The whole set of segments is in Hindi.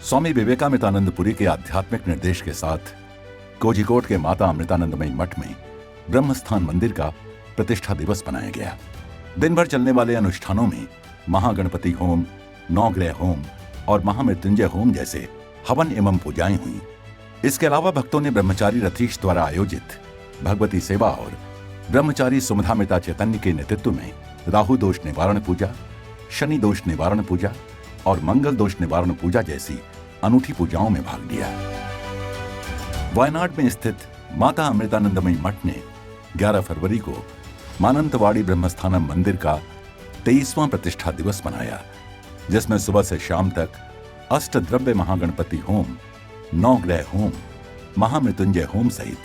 स्वामी विवेकानंदपुरी के आध्यात्मिक निर्देश के साथ कोझिकोड के माता अमृतानंदमयी मठ में ब्रह्मस्थान मंदिर का प्रतिष्ठा दिवस मनाया गया। दिन भर चलने वाले अनुष्ठानों में महागणपति होम, नवग्रह होम और महामृत्युंजय होम जैसे हवन एवं पूजाएं हुई। इसके अलावा भक्तों ने ब्रह्मचारी रथीश द्वारा आयोजित भगवती सेवा और ब्रह्मचारी सुमधामिता चैतन्य के नेतृत्व में राहु दोष निवारण पूजा, शनि दोष निवारण पूजा और मंगल दोष निवारण पूजा जैसी अनूठी पूजाओं में भाग लिया। वायनाड में स्थित माता अमृतानंदमयी मठ ने 11 फरवरी को मानंतवाड़ी ब्रह्मस्थानम मंदिर का 23वां प्रतिष्ठा दिवस मनाया, जिसमें सुबह से शाम तक अष्टद्रव्य महागणपति होम, नवग्रह होम, महामृत्युंजय होम सहित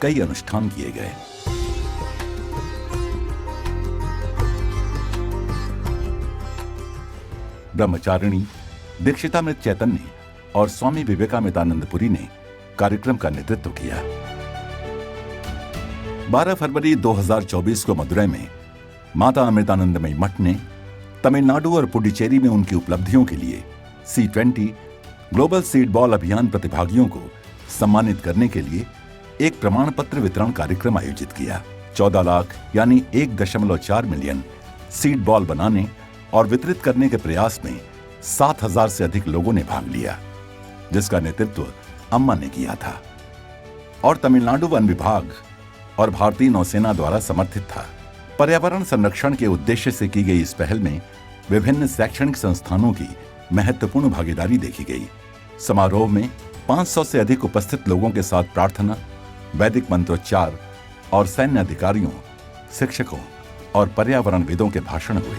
कई अनुष्ठान किए गए। ब्रह्मचारिणी दीक्षितामृत चैतन्य और स्वामी विवेकानंदपुरी ने कार्यक्रम का नेतृत्व किया। 12 फरवरी 2024 को मदुरै में माता अमृतानंदमयी मठ ने तमिलनाडु और पुडुचेरी में उनकी उपलब्धियों के लिए C20 ग्लोबल सीड बॉल अभियान प्रतिभागियों को सम्मानित करने के लिए एक प्रमाण पत्र वितरण कार्यक्रम आयोजित किया। 14 लाख यानी 1.4 मिलियन सीड बॉल बनाने और वितरित करने के प्रयास में 7,000 से अधिक लोगों ने भाग लिया, जिसका नेतृत्व अम्मा ने किया था और तमिलनाडु वन विभाग और भारतीय नौसेना द्वारा समर्थित था। पर्यावरण संरक्षण के उद्देश्य से की गई इस पहल में विभिन्न शैक्षणिक संस्थानों की महत्वपूर्ण भागीदारी देखी गई। समारोह में 500 से अधिक उपस्थित लोगों के साथ प्रार्थना, वैदिक मंत्रोच्चार और सैन्य अधिकारियों, शिक्षकों और पर्यावरणविदों के भाषण हुए।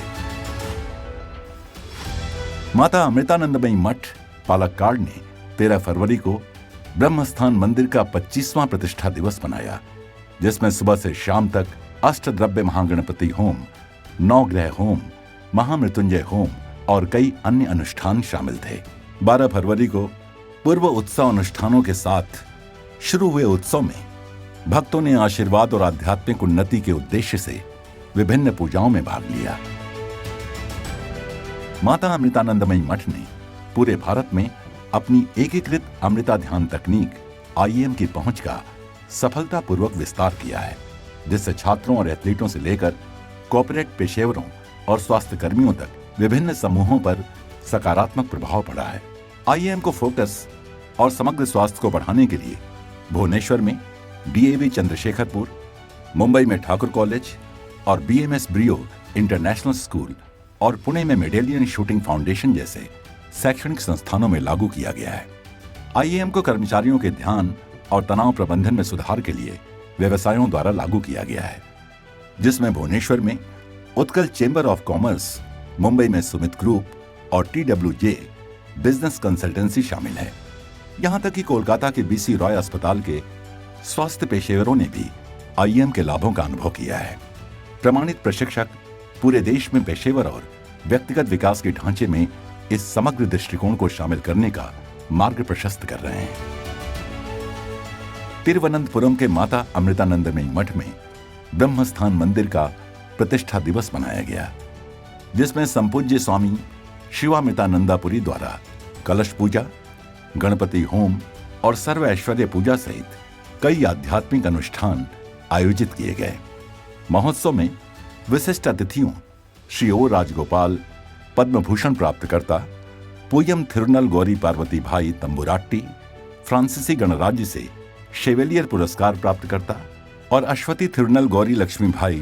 माता अमृतानंदमयी मठ पालक्काड ने 13 फरवरी को ब्रह्मस्थान मंदिर का 25वां प्रतिष्ठा दिवस मनाया, जिसमें सुबह से शाम तक अष्टद्रव्य महागणपति होम, नवग्रह होम, महामृत्युंजय होम और कई अन्य अनुष्ठान शामिल थे। 12 फरवरी को पूर्व उत्सव अनुष्ठानों के साथ शुरू हुए उत्सव में भक्तों ने आशीर्वाद और आध्यात्मिक उन्नति के उद्देश्य से विभिन्न पूजाओं में भाग लिया। माता अमृतानंदमयी मठ ने पूरे भारत में अपनी एकीकृत अमृता ध्यान तकनीक IEM की पहुंच का सफलतापूर्वक विस्तार किया है, जिससे छात्रों और एथलीटों से लेकर कॉर्पोरेट पेशेवरों और स्वास्थ्य कर्मियों तक विभिन्न समूहों पर सकारात्मक प्रभाव पड़ा है। IEM को फोकस और समग्र स्वास्थ्य को बढ़ाने के लिए भुवनेश्वर में DAV चंद्रशेखरपुर, मुंबई में ठाकुर कॉलेज और BMS ब्रियो इंटरनेशनल स्कूल और पुणे में मेडेलियन शूटिंग फाउंडेशन जैसे शैक्षणिक संस्थानों में लागू किया गया है। IEM को कर्मचारियों के ध्यान और तनाव प्रबंधन में सुधार के लिए व्यवसायों द्वारा लागू किया गया है, जिसमें भुवनेश्वर में Utkal chamber of commerce, Mumbai में सुमित ग्रुप और TWJ बिजनेस कंसल्टेंसी शामिल है। यहां तक कि कोलकाता के BC रॉय अस्पताल के स्वास्थ्य पेशेवरों ने भी IEM के लाभों का अनुभव किया है। प्रमाणित प्रशिक्षक पूरे देश में पेशेवर और व्यक्तिगत विकास के ढांचे में इस समग्र दृष्टिकोण को शामिल करने का मार्ग प्रशस्त कर रहे हैं। तिरुवनंतपुरम के माता अमृतानंदमयी मठ में ब्रह्मस्थान मंदिर का प्रतिष्ठा दिवस मनाया गया, जिसमें संपूज्य स्वामी शिवामृतानंदापुरी द्वारा कलश पूजा, गणपति होम और सर्व ऐश्वर्य पूजा सहित कई आध्यात्मिक अनुष्ठान आयोजित किए गए। महोत्सव में विशिष्ट अतिथियों श्री ओ राजगोपाल, पद्म भूषण प्राप्तकर्ता पूयम थिरुनल गौरी पार्वती भाई तंबुराट्टी, फ्रांसीसी गणराज्य से शेवेलियर पुरस्कार प्राप्तकर्ता और अश्वती थिरुनल गौरी लक्ष्मी भाई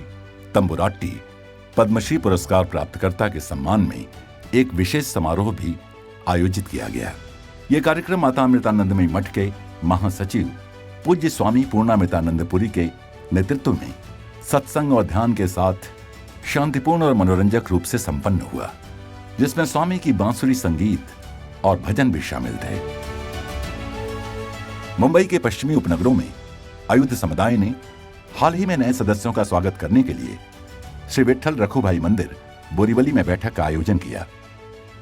तंबुराट्टी पद्मश्री पुरस्कार प्राप्तकर्ता के सम्मान में एक विशेष समारोह भी आयोजित किया गया। यह कार्यक्रम माता अमृतानंदमयी मठ के महासचिव पूज्य स्वामी पूर्णामृतानंदपुरी के नेतृत्व में सत्संग और ध्यान के साथ शांतिपूर्ण और मनोरंजक रूप से संपन्न हुआ, जिसमें स्वामी की बांसुरी संगीत और भजन भी शामिल थे। मुंबई के पश्चिमी उपनगरों में अयुध समुदाय ने हाल ही में नए सदस्यों का स्वागत करने के लिए श्री विठ्ठल रखुभाई मंदिर बोरीवली में बैठक का आयोजन किया।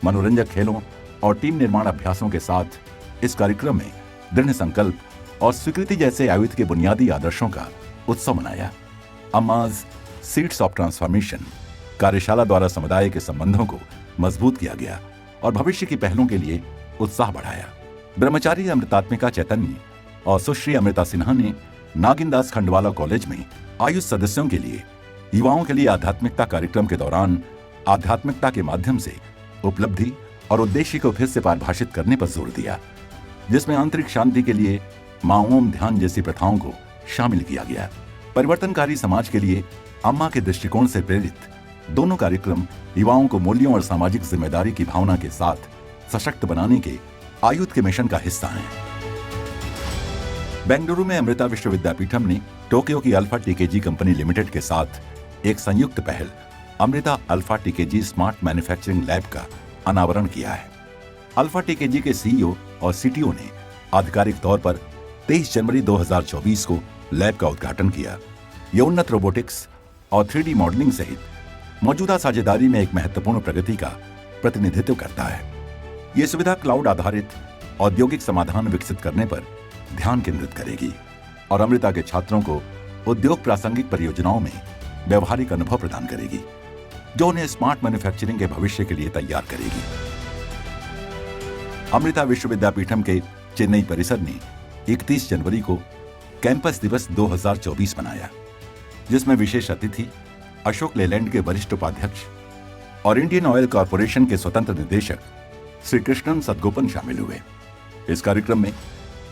मनोरंजक खेलों और टीम निर्माण अभ्यासों के साथ इस कार्यक्रम में दृढ़ संकल्प और स्वीकृति जैसे आयुध के बुनियादी आदर्शों का उत्सव मनाया। अम्माज सीड्स ऑफ ट्रांसफॉर्मेशन कार्यशाला द्वारा समुदाय के संबंधों को मजबूत किया गया और भविष्य की पहलों के लिए उत्साह बढ़ाया। ब्रह्मचारी अमृतात्मिका चैतन्य और सुश्री अमृता सिन्हा ने नागिनदास खंडवाला कॉलेज में आयुष सदस्यों के लिए युवाओं के लिए आध्यात्मिकता कार्यक्रम के दौरान आध्यात्मिकता के माध्यम से उपलब्धि और उद्देश्य को फिर से परिभाषित करने पर जोर दिया, जिसमें आंतरिक शांति के लिए मां ओम ध्यान जैसी प्रथाओं को शामिल किया गया। परिवर्तनकारी समाज के लिए अम्मा के दृष्टिकोण से प्रेरित दोनों कार्यक्रम युवाओं को मूल्यों और सामाजिक जिम्मेदारी की भावना के साथ सशक्त बनाने के आयुध के मिशन का हिस्सा हैं। बेंगलुरु में अमृता विश्वविद्यापीठम ने टोक्यो की अल्फा टीकेजी कंपनी लिमिटेड के साथ एक संयुक्त पहल Amrita alpha TKG smart manufacturing lab का अनावरण किया है। अल्फा टीकेजी के सीईओ और सीटीओ ने आधिकारिक तौर पर 23 जनवरी 2024 को लैब का उद्घाटन किया। यह उन्नत रोबोटिक्स और 3D मॉडलिंग सहित मौजूदा साझेदारी में एक महत्वपूर्ण प्रगति का प्रतिनिधित्व करता है। यह सुविधा क्लाउड आधारित औद्योगिक समाधान विकसित करने पर ध्यान केंद्रित करेगी और अमृता के छात्रों को उद्योग प्रासंगिक परियोजनाओं में व्यवहारिक अनुभव प्रदान करेगी, जो उन्हें स्मार्ट मैन्युफैक्चरिंग के भविष्य के लिए तैयार करेगी। अमृता विश्वविद्यापीठम के चेन्नई परिसर ने 31 जनवरी को कैंपस दिवस 2024 मनाया, जिसमें विशेष अतिथि अशोक लेलैंड के वरिष्ठ उपाध्यक्ष और इंडियन ऑयल कॉरपोरेशन के स्वतंत्र निदेशक श्री कृष्णन सदगोपन शामिल हुए। इस कार्यक्रम में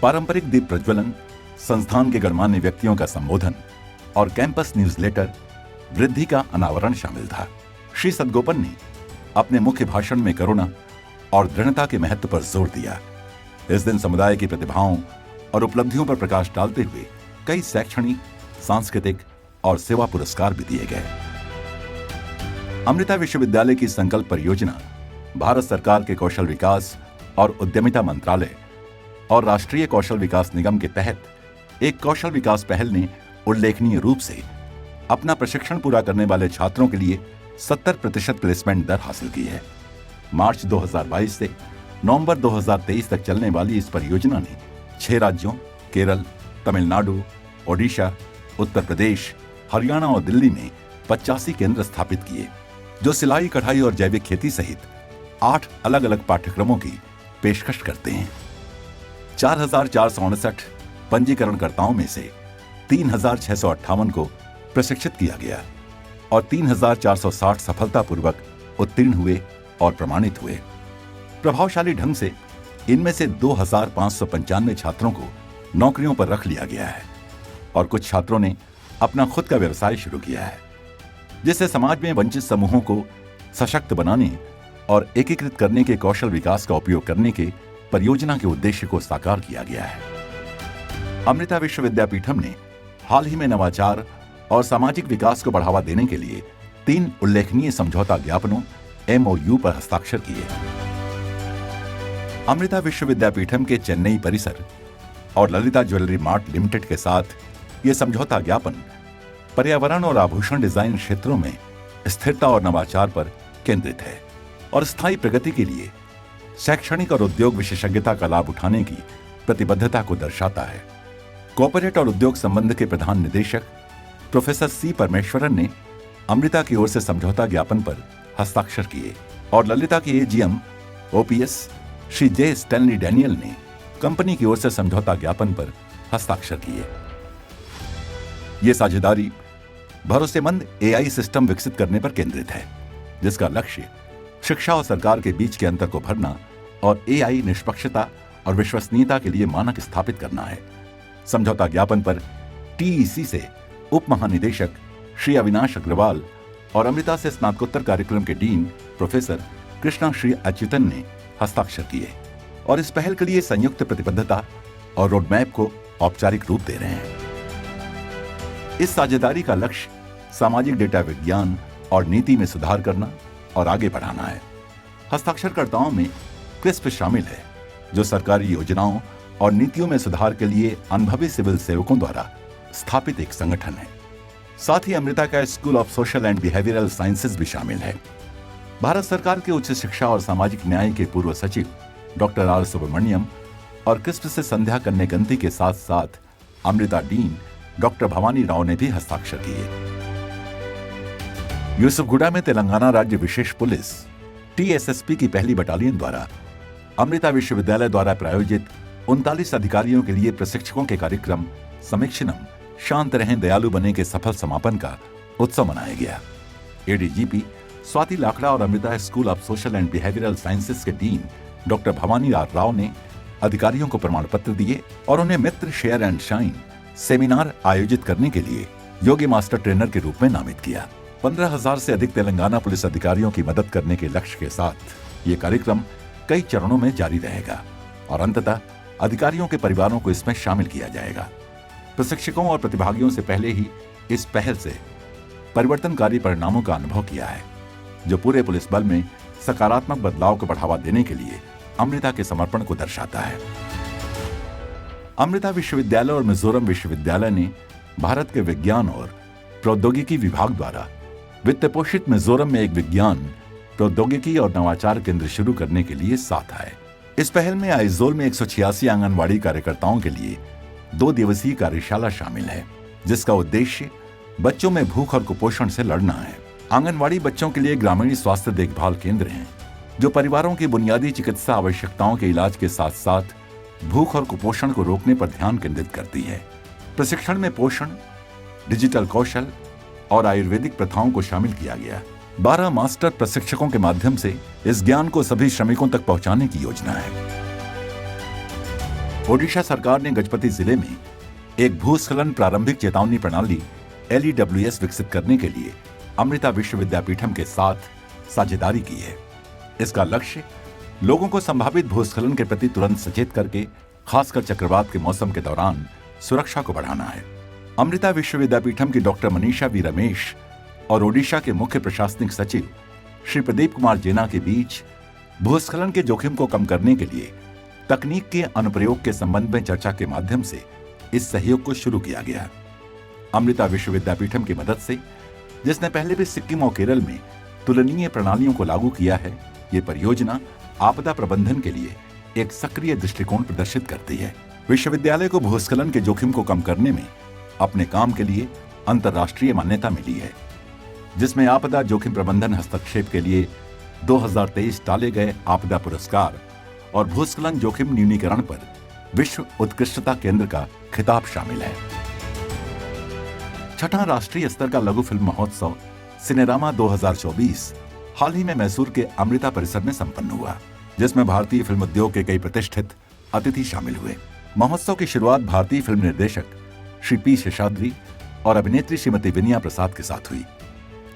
पारंपरिक दीप प्रज्वलन, संस्थान के गणमान्य व्यक्तियों का संबोधन और कैंपस न्यूज़लेटर वृद्धि का अनावरण शामिल था। श्री सदगोपन ने अपने मुख्य भाषण में करुणा और दृढ़ता के महत्व पर जोर दिया। इस दिन समुदाय की प्रतिभाओं और उपलब्धियों पर प्रकाश डालते हुए कई शैक्षणिक, सांस्कृतिक और सेवा पुरस्कार भी दिए गए। अमृता विश्वविद्यालय की संकल्प परियोजना भारत सरकार के कौशल विकास और उद्यमिता मंत्रालय और राष्ट्रीय कौशल विकास निगम के तहत एक कौशल विकास पहल ने उल्लेखनीय रूप से अपना प्रशिक्षण पूरा करने वाले छात्रों के लिए 70% प्लेसमेंट दर हासिल की है। मार्च 2022 से नवंबर 2023 तक चलने वाली इस परियोजना ने 6 राज्यों केरल, तमिलनाडु, ओडिशा, उत्तर प्रदेश, हरियाणा और दिल्ली में 85 केंद्र स्थापित किए, जो सिलाई, कढ़ाई और जैविक खेती सहित 8 अलग अलग पाठ्यक्रमों की पेशकश करते हैं। 4,459 पंजीकरणकर्ताओं में से 3,658 को प्रशिक्षित किया गया और 3,460 सफलतापूर्वक उत्तीर्ण हुए और प्रमाणित हुए। प्रभावशाली ढंग से इनमें से 2,595 छात्रों को नौकरियों पर रख लिया गया है और कुछ छात्रों ने अपना खुद का व्यवसाय शुरू किया है, जिससे समाज में वंचित समूहों को सशक्त बनाने और एकीकृत करने के कौशल विकास का उपयोग करने के परियोजना के उद्देश्य को साकार किया गया है। अमृता विश्वविद्यापीठम ने हाल ही में नवाचार और सामाजिक विकास को बढ़ावा देने के लिए 3 उल्लेखनीय समझौता ज्ञापनों MOU पर हस्ताक्षर किए। अमृता विश्वविद्यापीठम के चेन्नई परिसर और ललिता ज्वेलरी मार्ट लिमिटेड के साथ ये समझौता ज्ञापन पर्यावरण और आभूषण डिजाइन क्षेत्रों में स्थिरता और नवाचार पर केंद्रित है और स्थायी प्रगति के लिए शैक्षणिक और उद्योग विशेषज्ञता का लाभ उठाने की प्रतिबद्धता को दर्शाता है। कॉर्पोरेट और उद्योग संबंध के प्रधान निदेशक प्रोफेसर C परमेश्वरन ने अमृता की ओर से समझौता ज्ञापन पर हस्ताक्षर किए और ललिता के AGM OPS Shri J Stanley Daniel ने कंपनी की ओर से समझौता ज्ञापन पर हस्ताक्षर किए। ये साझेदारी भरोसेमंद AI सिस्टम विकसित करने पर केंद्रित है, जिसका लक्ष्य शिक्षा और सरकार के बीच के अंतर को भरना और AI निष्पक्षता और विश्वसनीयता के लिए मानक स्थापित करना है। समझौता ज्ञापन पर TEC से उप महानिदेशक श्री अविनाश अग्रवाल और अमृता से स्नातकोत्तर कार्यक्रम के डीन प्रोफेसर कृष्णा श्री अच्युतन ने हस्ताक्षर किए और इस पहल के लिए संयुक्त प्रतिबद्धता और रोडमैप को औपचारिक रूप दे रहे हैं। इस साझेदारी का लक्ष्य सामाजिक डेटा विज्ञान और नीति में सुधार करना और आगे बढ़ाना है। हस्ताक्षरकर्ताओं में क्रिस्प शामिल है, जो सरकारी योजनाओं और नीतियों में सुधार के लिए अनुभवी सिविल सेवकों द्वारा स्थापित एक संगठन है। साथ ही अमृता का school of social and behavioural sciences भी शामिल है। भारत सरकार के उच्च शिक्षा और सामाजिक न्याय के पूर्व सचिव डॉक्टर R सुब्रमण्यम और क्रिस्प से संध्या कन्नेगंती के साथ साथ अमृता डीन डॉक्टर भवानी राव ने भी हस्ताक्षर किए। यूसुफगुड़ा में तेलंगाना राज्य विशेष पुलिस TSSP की पहली बटालियन द्वारा अमृता विश्वविद्यालय द्वारा प्रायोजित 39 अधिकारियों के लिए प्रशिक्षकों के कार्यक्रम समीक्षणम शांत रहें दयालु बने के सफल समापन का उत्सव मनाया गया। एडीजीपी स्वाति लाकड़ा और Amrita school of social and behavioural sciences के dean doctor Bhavani R Rao ने अधिकारियों को प्रमाण पत्र दिए और उन्हें Mitra share and shine seminar आयोजित करने के लिए योगी मास्टर ट्रेनर के रूप में नामित किया। 15,000 से अधिक तेलंगाना पुलिस अधिकारियों की मदद करने के लक्ष्य के साथ ये कार्यक्रम कई चरणों में जारी रहेगा और अंततः अधिकारियों के परिवारों को इसमें शामिल किया जाएगा। प्रशिक्षकों और प्रतिभागियों से पहले ही इस पहल से परिवर्तनकारी परिणामों का अनुभव किया है, जो पूरे पुलिस बल में सकारात्मक बदलाव को बढ़ावा देने के लिए अमृता के समर्पण को दर्शाता है। अमृता विश्वविद्यालय और मिजोरम विश्वविद्यालय ने भारत के विज्ञान और प्रौद्योगिकी विभाग द्वारा वित्त पोषित मिजोरम में एक विज्ञान, प्रौद्योगिकी और नवाचार केंद्र शुरू करने के लिए साथ आए। इस पहल में आइजोल में 186 आंगनवाड़ी कार्यकर्ताओं के लिए 2 दिवसीय कार्यशाला शामिल है, जिसका उद्देश्य बच्चों में भूख और कुपोषण से लड़ना है। आंगनवाड़ी बच्चों के लिए ग्रामीण स्वास्थ्य देखभाल केंद्र हैं, जो परिवारों की बुनियादी चिकित्सा आवश्यकताओं के इलाज के साथ साथ भूख और कुपोषण को रोकने पर ध्यान केंद्रित करती है। प्रशिक्षण में पोषण, डिजिटल कौशल और आयुर्वेदिक प्रथाओं को शामिल किया गया। 12 मास्टर प्रशिक्षकों के माध्यम से इस ज्ञान को सभी श्रमिकों तक पहुंचाने की योजना है। ओडिशा सरकार ने गजपति जिले में एक भूस्खलन प्रारंभिक चेतावनी प्रणाली LEWS विकसित करने के लिए अमृता विश्वविद्यापीठम के साथ साझेदारी की है। इसका लक्ष्य लोगों को संभावित भूस्खलन के प्रति तुरंत सचेत करके खासकर चक्रवात के मौसम के दौरान सुरक्षा को बढ़ाना है। अमृता विश्वविद्यापीठम की डॉक्टर मनीषा वी रमेश और ओडिशा के मुख्य प्रशासनिक सचिव श्री प्रदीप कुमार जेना के बीच भूस्खलन के जोखिम को कम करने के लिए तकनीक के अनुप्रयोग के संबंध में चर्चा के माध्यम से इस सहयोग को शुरू किया गया। अमृता विश्वविद्यापीठम की मदद से, जिसने पहले भी सिक्किम और केरल में तुलनीय प्रणालियों को लागू किया है, ये परियोजना आपदा प्रबंधन के लिए एक सक्रिय दृष्टिकोण प्रदर्शित करती है। विश्वविद्यालय को भूस्खलन के जोखिम को कम करने में अपने काम के लिए अंतर्राष्ट्रीय मान्यता मिली है, जिसमें आपदा जोखिम प्रबंधन हस्तक्षेप के लिए 2023 डाले गए आपदा पुरस्कार और भूस्खलन जोखिम न्यूनीकरण पर विश्व उत्कृष्टता केंद्र का खिताब शामिल है। छठा राष्ट्रीय स्तर का लघु फिल्म महोत्सव सिनेरामा 2024 हाल ही में मैसूर के अमृता परिसर में संपन्न हुआ, जिसमें भारतीय फिल्म उद्योग के कई प्रतिष्ठित अतिथि शामिल हुए। महोत्सव की शुरुआत भारतीय फिल्म निर्देशक श्री पी शेषाद्री और अभिनेत्री श्रीमती विनया प्रसाद के साथ हुई,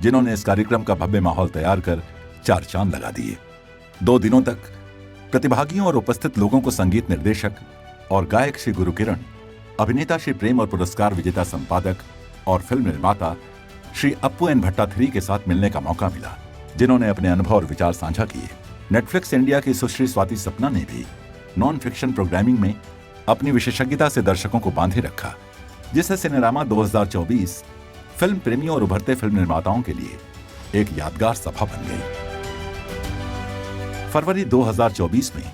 जिन्होंने इस कार्यक्रम का भव्य माहौल तैयार कर 4 चांद लगा दिए। 2 दिनों तक प्रतिभागियों और उपस्थित लोगों को संगीत निर्देशक और गायक श्री गुरु किरण, अभिनेता श्री प्रेम और पुरस्कार विजेता संपादक और फिल्म निर्माता श्री अप्पू एन भट्टाथरी के साथ मिलने का मौका मिला, जिन्होंने अपने अनुभव और विचार साझा किए। नेटफ्लिक्स इंडिया की सुश्री स्वाति सपना ने भी नॉन फिक्शन प्रोग्रामिंग में अपनी विशेषज्ञता से दर्शकों को बांधे रखा, जिससे सिनेरामा 2024 फिल्म प्रेमियों और उभरते फिल्म निर्माताओं के लिए एक यादगार सभा बन गई। फरवरी 2024 में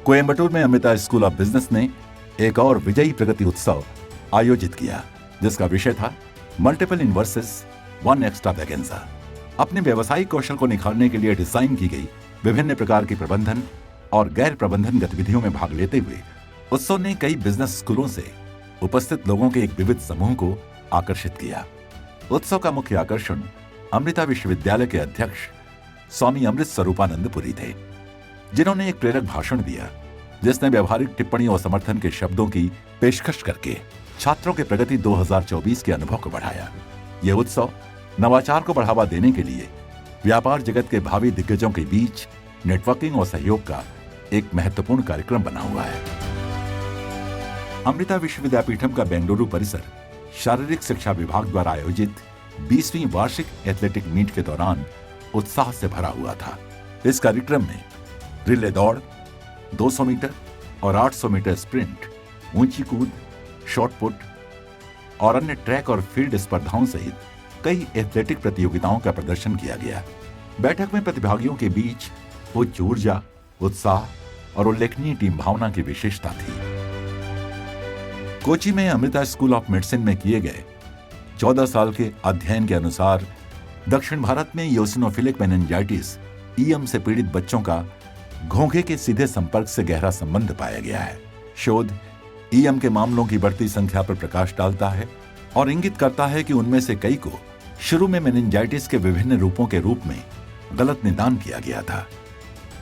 कोयम्बटूर में अमृता स्कूल ऑफ बिजनेस ने एक और विजयी प्रगति उत्सव आयोजित किया, जिसका विषय था मल्टीपल इनवर्सेस 1 एक्स्ट्रावेगेंजा। अपने व्यवसायिक कौशल को निखारने के लिए डिजाइन की गई विभिन्न प्रकार की प्रबंधन और गैर प्रबंधन गतिविधियों में भाग लेते हुए उत्सव ने कई बिजनेस स्कूलों से उपस्थित लोगों के एक विविध समूह को आकर्षित किया। उत्सव का मुख्य आकर्षण अमृता विश्वविद्यालय के अध्यक्ष स्वामी अमृत स्वरूपानंद पुरी थे, जिन्होंने एक प्रेरक भाषण दिया, जिसने व्यवहारिक टिप्पणी और समर्थन के शब्दों की पेशकश करके छात्रों के प्रगति 2024 के अनुभव को बढ़ाया। यह उत्सव नवाचार को बढ़ावा देने के लिए व्यापार जगत के भावी दिग्गजों के बीच नेटवर्किंग और सहयोग का एक महत्वपूर्ण कार्यक्रम बना हुआ है। अमृता विश्वविद्यापीठम का बेंगलुरु परिसर शारीरिक शिक्षा विभाग द्वारा आयोजित 20वीं वार्षिक एथलेटिक मीट के दौरान उत्साह से भरा हुआ था। इस कार्यक्रम में रिले दौड़, 200 मीटर और 800 मीटर स्प्रिंट, ऊंची कूद, शॉट पुट और अन्य ट्रैक और फील्ड स्पर्धाओं सहित कई एथलेटिक प्रतियोगिताओं का प्रदर्शन किया गया। बैठक में प्रतिभागियों के बीच उच्च ऊर्जा, उत्साह और उल्लेखनीय टीम भावना की विशेषता थी। कोची में अमृता स्कूल ऑफ मेडिसिन में किए गए 14 साल के अध्ययन के अनुसार दक्षिण भारत में ईओसिनोफिलिक मेनिंजाइटिस EM से पीड़ित बच्चों का घोंघे के सीधे संपर्क से गहरा संबंध पाया गया है। शोध ईएम के मामलों की बढ़ती संख्या पर प्रकाश डालता है और इंगित करता है कि उनमें से कई को शुरू में मेनिंजाइटिस के विभिन्न रूपों के रूप में गलत निदान किया गया था।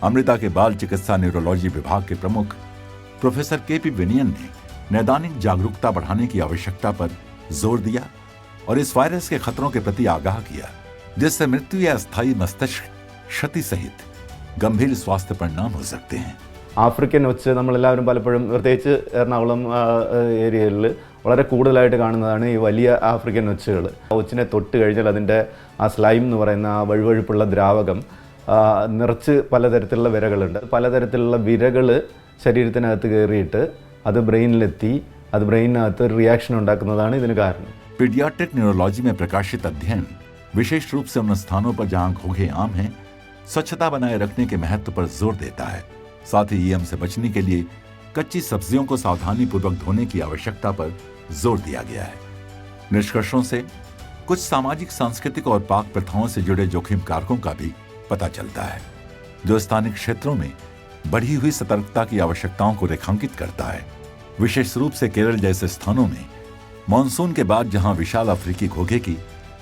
अमृता के बाल चिकित्सा न्यूरोलॉजी विभाग के प्रमुख प्रोफेसर केपी विनयन ने नैदानिक जागरूकता बढ़ाने की आवश्यकता पर जोर दिया और इस वायरस के खतरों के प्रति आगाह किया, जिससे मृत्यु या स्थायी मस्तिष्क क्षति सहित गंभीर स्वास्थ्य परिणाम हो सकते हैं। ആഫ്രിക്കൻ ഒച്ച് നമ്മളെല്ലാവരും പലപ്പോഴും പ്രത്യേകിച്ച് എറണാകുളം ഏരിയയിൽ വളരെ കൂടുതലായിട്ട് കാണുന്നതാണ് ഈ വലിയ ആഫ്രിക്കൻ ഒച്ചുകൾ. ഒച്ചിനെ തൊട്ട് കഴിഞ്ഞാൽ അതിൻ്റെ ആ സ്ലൈം എന്ന് പറയുന്ന ആ വഴുവഴുപ്പുള്ള ദ്രാവകം നിറച്ച് പലതരത്തിലുള്ള വിരകളുണ്ട്. പലതരത്തിലുള്ള വിരകൾ ശരീരത്തിനകത്ത് കയറിയിട്ട് അത് ബ്രെയിനിലെത്തി അത് ബ്രെയിനകത്ത് ഒരു റിയാക്ഷൻ ഉണ്ടാക്കുന്നതാണ് ഇതിന് കാരണം. पीडियाट्रिक न्यूरोलॉजी में प्रकाशित अध्ययन विशेष रूप से उन स्थानों पर जहां घोंघे आम हैं, स्वच्छता बनाए रखने के महत्व पर जोर देता है। साथ ही ईएम से बचने के लिए कच्ची सब्जियों को सावधानी पूर्वक धोने की आवश्यकता पर जोर दिया गया है। निष्कर्षों से कुछ सामाजिक, सांस्कृतिक और पाक प्रथाओं से जुड़े जोखिम कारकों का भी पता चलता है, जो स्थानीय क्षेत्रों में बढ़ी हुई सतर्कता की आवश्यकताओं को रेखांकित करता है। विशेष रूप से केरल जैसे स्थानों में मॉनसून के बाद जहां विशाल अफ्रीकी घोंघे की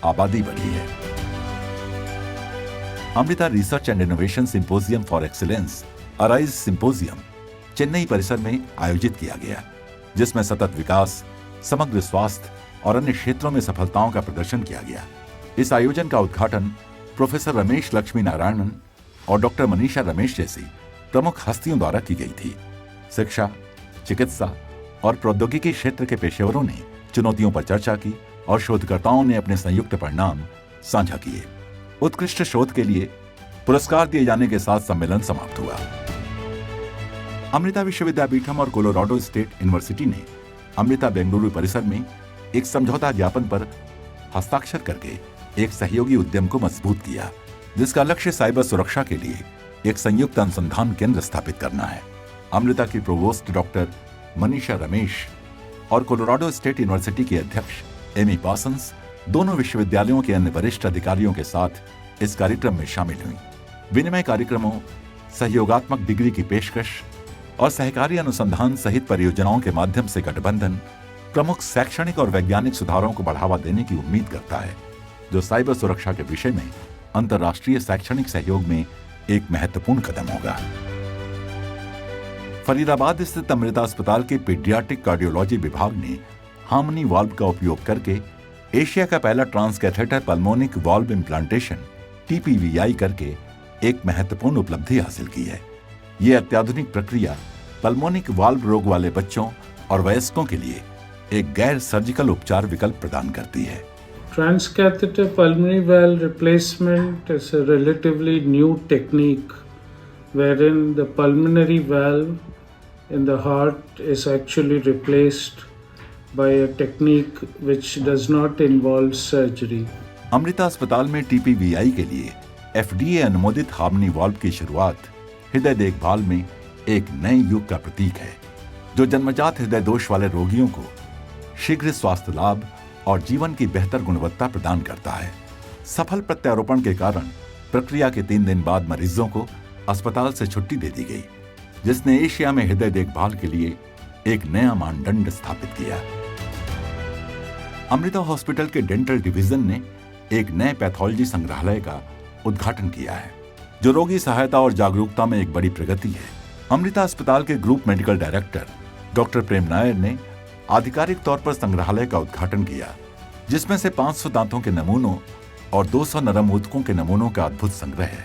आबादी बढ़ी है। Amrita research and innovation symposium for excellence arise symposium Chennai परिसर में आयोजित किया गया, जिसमें सतत विकास, समग्र स्वास्थ्य और अन्य क्षेत्रों में सफलताओं का प्रदर्शन किया गया। इस आयोजन का उद्घाटन प्रोफेसर रमेश लक्ष्मी नारायणन और डॉक्टर मनीषा रमेश जैसी प्रमुख हस्तियों द्वारा की गई थी। शिक्षा, चिकित्सा और प्रौद्योगिकी क्षेत्र के पेशेवरों ने चुनौतियों पर चर्चा की और शोधकर्ताओं ने अपने संयुक्त परिणाम साझा किए। उत्कृष्ट शोध के लिए पुरस्कार दिए जाने के साथ सम्मेलन समाप्त हुआ। अमृता विश्वविद्यापीठम और कोलोराडो स्टेट यूनिवर्सिटी ने अमृता बेंगलुरु परिसर में एक समझौता ज्ञापन पर हस्ताक्षर करके एक सहयोगी उद्यम को मजबूत किया, जिसका लक्ष्य साइबर सुरक्षा के लिए एक संयुक्त अनुसंधान केंद्र स्थापित करना है। अमृता की प्रोवोस्ट डॉक्टर मनीषा रमेश और कोलोराडो स्टेट यूनिवर्सिटी के अध्यक्ष एमी पार्सन्स दोनों विश्वविद्यालयों के अन्य वरिष्ठ अधिकारियों के साथ इस कार्यक्रम में शामिल हुई। विनिमय कार्यक्रमों, सहयोगात्मक डिग्री की पेशकश और सहकारी अनुसंधान सहित परियोजनाओं के माध्यम से गठबंधन प्रमुख शैक्षणिक और वैज्ञानिक सुधारों को बढ़ावा देने की उम्मीद करता है, जो साइबर सुरक्षा के विषय में अंतर्राष्ट्रीय शैक्षणिक सहयोग में एक महत्वपूर्ण कदम होगा। फरीदाबाद स्थित अमृता अस्पताल के पीडियाट्रिक कार्डियोलॉजी विभाग ने हार्मनी वाल्व का उपयोग करके एशिया का पहला transcatheter pulmonic valve implantation TPVI करके एक महत्वपूर्ण उपलब्धि हासिल की है। यह अत्याधुनिक प्रक्रिया पल्मोनिक वाल्व रोग वाले बच्चों और वयस्कों के लिए एक गैर सर्जिकल उपचार विकल्प प्रदान करती है। Transcatheter pulmonary valve replacement is a relatively new technique wherein the pulmonary valve in the heart is actually replaced by a technique which does not involve surgery. Amrita अस्पताल में TPVI के लिए FDA अनुमोदित हार्मनी वाल्व की शुरुआत हृदय देखभाल में एक नए युग का प्रतीक है, जो जन्मजात हृदय दोष वाले रोगियों को शीघ्र स्वास्थ्य लाभ और जीवन की बेहतर गुणवत्ता प्रदान करता है। सफल प्रत्यारोपण के कारण प्रक्रिया के 3 दिन बाद मरीजों को अस्पताल से छुट्टी दे दी गई, जिसने एशिया में हृदय देखभाल के लिए एक नया मानदंड स्थापित किया। अमृता हॉस्पिटल के डेंटल डिवीजन ने एक नए पैथोलॉजी संग्रहालय का उद्घाटन किया है, जो रोगी सहायता और जागरूकता में एक बड़ी प्रगति है। अमृता अस्पताल के ग्रुप मेडिकल डायरेक्टर डॉक्टर प्रेम नायर ने आधिकारिक तौर पर संग्रहालय का उद्घाटन किया, जिसमें से 500 दांतों के नमूनों और 200 नरम ऊतकों के नमूनों का अद्भुत संग्रह है।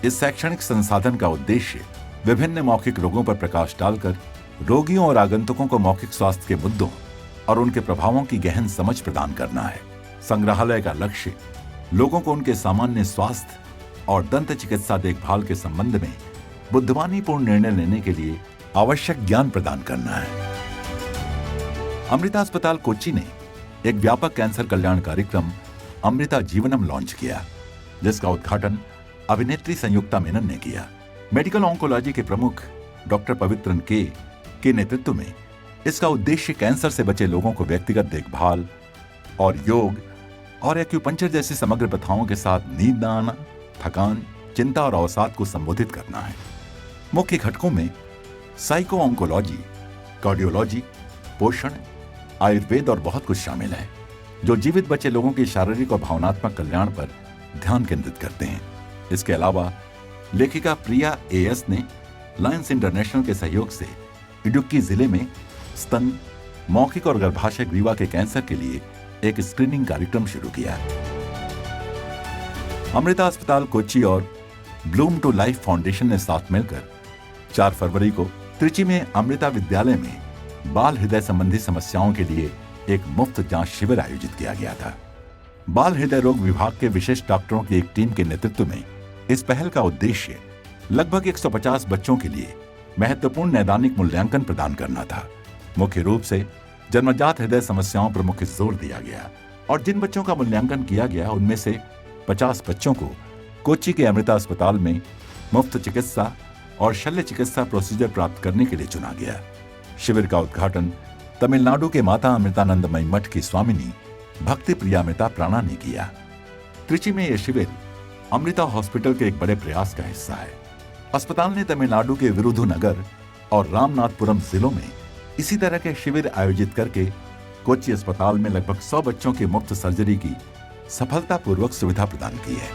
इस शैक्षणिक संसाधन का उद्देश्य विभिन्न मौखिक रोगों पर प्रकाश डालकर रोगियों और आगंतुकों को मौखिक स्वास्थ्य के मुद्दों और उनके प्रभावों की गहन समझ प्रदान करना है। संग्रहालय का लक्ष्य लोगों को उनके सामान्य स्वास्थ्य और दंत चिकित्सा देखभाल के संबंध में बुद्धिमानीपूर्ण निर्णय लेने के लिए आवश्यक ज्ञान प्रदान करना है। अमृता अस्पताल कोच्चि ने एक व्यापक कैंसर कल्याण कार्यक्रम अमृता जीवनम लॉन्च किया, जिसका उद्घाटन अभिनेत्री संयुक्ता मेनन ने किया। मेडिकल ऑन्कोलॉजी के प्रमुख डॉक्टर पवित्रन के नेतृत्व में इसका उद्देश्य कैंसर से बचे लोगों को व्यक्तिगत देखभाल और योग और एक्यूपंक्चर जैसी समग्र प्रथाओं के साथ नींद न आना, थकान, चिंता और अवसाद को संबोधित करना है। मुख्य घटकों में साइको ऑन्कोलॉजी, कार्डियोलॉजी, पोषण, आयुर्वेद और बहुत कुछ शामिल है, जो जीवित बचे लोगों के शारीरिक और भावनात्मक कल्याण पर ध्यान केंद्रित करते हैं। इसके अलावा लेखिका प्रिया एएस ने लायंस इंटरनेशनल के सहयोग से इडुक्की जिले में स्तन, मौखिक और गर्भाशय ग्रीवा के कैंसर के लिए एक स्क्रीनिंग कार्यक्रम शुरू किया। अमृता अस्पताल कोच्चि और ब्लूम टू लाइफ फाउंडेशन ने साथ मिलकर 4 फरवरी को त्रिची में अमृता विद्यालय में बाल हृदय संबंधी समस्याओं के लिए एक मुफ्त जांच शिविर आयोजित किया गया था। बाल हृदय रोग विभाग के विशेष डॉक्टरों की एक टीम के नेतृत्व में इस पहल का उद्देश्य लगभग 150 बच्चों के लिए महत्वपूर्ण नैदानिक मूल्यांकन प्रदान करना था। मुख्य रूप से जन्मजात हृदय समस्याओं पर मुख्य जोर दिया गया और जिन बच्चों का मूल्यांकन किया गया उनमें से 50 बच्चों को कोच्चि के अमृता अस्पताल में मुफ्त चिकित्सा और शल्य चिकित्सा प्रोसीजर प्राप्त करने के लिए चुना गया। शिविर का उद्घाटन तमिलनाडु के माता अमृतानंदमयी मठ की स्वामिनी भक्ति प्रियामृता प्राणा ने किया। त्रिची में यह शिविर अमृता हॉस्पिटल के एक बड़े प्रयास का हिस्सा है। अस्पताल ने तमिलनाडु के विरुधुनगर और रामनाथपुरम जिलों में इसी तरह के शिविर आयोजित करके कोच्चि अस्पताल में लगभग 100 बच्चों की मुफ्त सर्जरी की सफलतापूर्वक सुविधा प्रदान की है।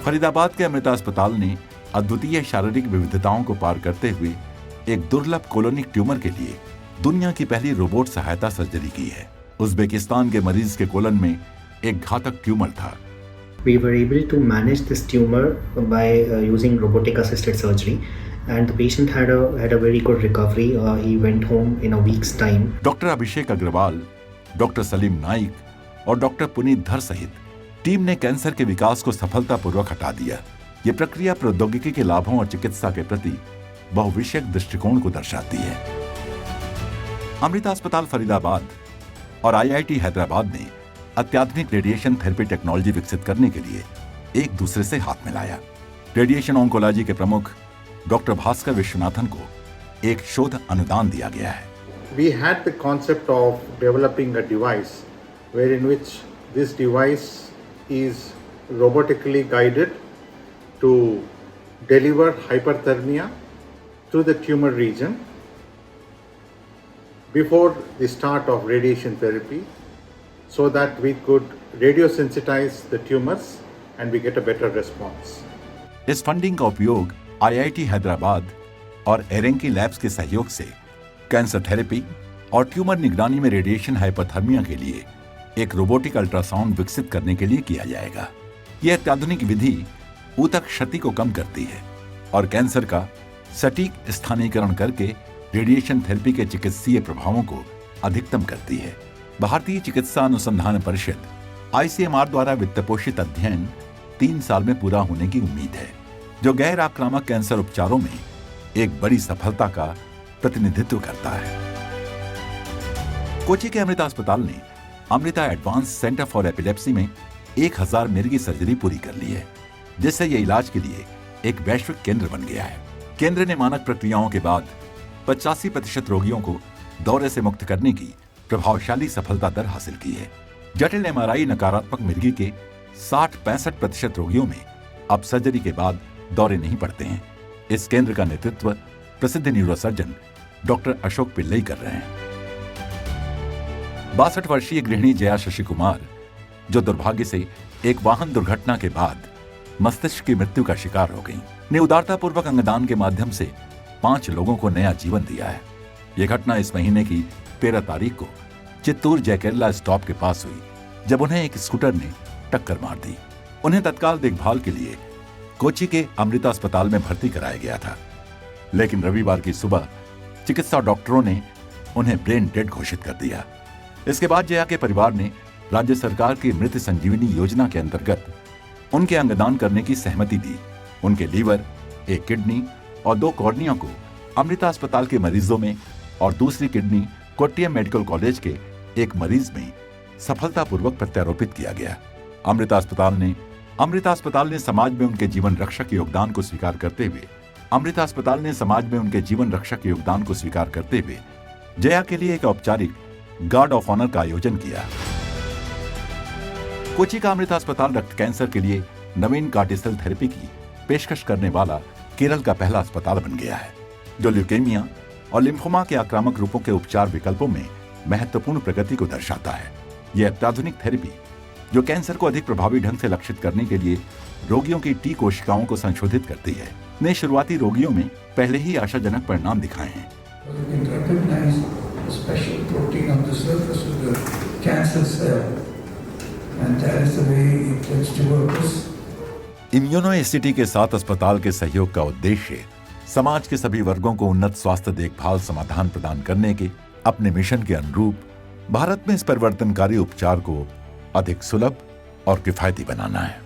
फरीदाबाद के अमृता अस्पताल ने अद्वितीय शारीरिक विविधताओं को पार करते हुए एक दुर्लभ कोलोनिक ट्यूमर के लिए दुनिया की पहली रोबोट सहायता सर्जरी की है। उज्बेकिस्तान के मरीज के कोलन में एक घातक ट्यूमर था। We were able to manage this tumor by using robotic assisted surgery, and the patient had a very good recovery. He went home in a week's time. Doctor Abhishek Agarwal, doctor Salim Naik और डॉक्टर पुनीत धर सहित टीम ने कैंसर के विकास को सफलतापूर्वक हटा दिया। ये प्रक्रिया प्रौद्योगिकी के लाभों और चिकित्सा के प्रति बहुविषयक दृष्टिकोण को दर्शाती है। अमृता अस्पताल फरीदाबाद और आईआईटी हैदराबाद ने अत्याधुनिक रेडिएशन थेरेपी टेक्नोलॉजी विकसित करने के लिए एक दूसरे से हाथ मिलाया। रेडिएशन ऑन्कोलॉजी के प्रमुख डॉक्टर भास्कर विश्वनाथन को एक शोध अनुदान दिया गया है। We had the concept of developing a device wherein which this device is robotically guided to deliver hyperthermia to the tumor region before the start of radiation therapy, so that we could radiosensitize the tumors and we get a better response. इस फंडिंग का उपयोग आईआईटी हैदराबाद और एरेंकी लैब्स के सहयोग से कैंसर थेरेपी और ट्यूमर निगरानी में रेडिएशन हाइपरथर्मिया के लिए एक रोबोटिक अल्ट्रासाउंड विकसित करने के लिए किया जाएगा। यह अत्याधुनिक विधि ऊतक क्षति को कम करती है और कैंसर का सटीक स्थानीयकरण करके रेडिएशन थेरेपी के चिकित्सीय प्रभावों को अधिकतम करती है। भारतीय चिकित्सा अनुसंधान परिषद आईसीएमआर द्वारा वित्तपोषित अध्ययन 3 साल में पूरा होने की उम्मीद है, जो गैर आक्रामक कैंसर उपचारों में एक बड़ी सफलता का प्रतिनिधित्व करता है। कोच्चि के अमृता अस्पताल ने Amrita advance centre for epilepsy में 1000 मिर्गी सर्जरी पूरी कर ली है, जिससे यह इलाज के लिए एक वैश्विक केंद्र बन गया है। केंद्र ने मानक प्रक्रियाओं के बाद 85% रोगियों को दौरे से मुक्त करने की प्रभावशाली सफलता दर हासिल की है। जटिल एमआरआई नकारात्मक मिर्गी के 60-65% रोगियों में अब सर्जरी के बाद दौरे नहीं पड़ते हैं। इस केंद्र का नेतृत्व प्रसिद्ध न्यूरोसर्जन डॉक्टर अशोक पिल्लई कर रहे हैं। 62 वर्षीय गृहिणी जया शशि कुमार, जो दुर्भाग्य से एक वाहन दुर्घटना के बाद मस्तिष्क की मृत्यु का शिकार हो गई, ने उदारतापूर्वक अंगदान के माध्यम से 5 लोगों को नया जीवन दिया है। यह घटना इस महीने की 13 तारीख को चित्तूर जयकेरला स्टॉप के पास हुई, जब उन्हें एक स्कूटर ने टक्कर मार दी। उन्हें तत्काल देखभाल के लिए कोच्चि के अमृता अस्पताल में भर्ती कराया गया था, लेकिन रविवार की सुबह चिकित्सा डॉक्टरों ने उन्हें ब्रेन डेड घोषित कर दिया। इसके बाद जया के परिवार ने राज्य सरकार की मृत संजीवनी योजना के अंतर्गत उनके अंगदान करने की सहमति दी। उनके लीवर, एक किडनी और 2 कॉर्निया को अमृता अस्पताल के मरीजों में और दूसरी किडनी कोट्टियम मेडिकल कॉलेज के एक मरीज में सफलतापूर्वक प्रत्यारोपित किया गया। अमृता अस्पताल ने समाज में उनके जीवन रक्षक योगदान को स्वीकार करते हुए जया के लिए एक औपचारिक गार्ड ऑफ ऑनर का आयोजन किया। कोच्चि का अमृता अस्पताल रक्त कैंसर के लिए नवीन कार्टिसेल थेरेपी की पेशकश करने वाला केरल का पहला अस्पताल बन गया है, जो ल्यूकेमिया और लिम्फोमा के आक्रामक रूपों के उपचार विकल्पों में महत्वपूर्ण प्रगति को दर्शाता है। यह अत्याधुनिक थेरेपी, जो कैंसर को अधिक प्रभावी ढंग से लक्षित करने के लिए रोगियों की टी कोशिकाओं को संशोधित करती है, ने शुरुआती रोगियों में पहले ही आशाजनक परिणाम दिखाए हैं। You can recognize a special protein on the surface of the cancer cell, and that is the way it gets to work. इम्यूनोएसिटी के साथ अस्पताल के सहयोग का उद्देश्य समाज के सभी वर्गों को उन्नत स्वास्थ्य देखभाल समाधान प्रदान करने के अपने मिशन के अनुरूप भारत में इस परिवर्तनकारी उपचार को अधिक सुलभ और किफायती बनाना है।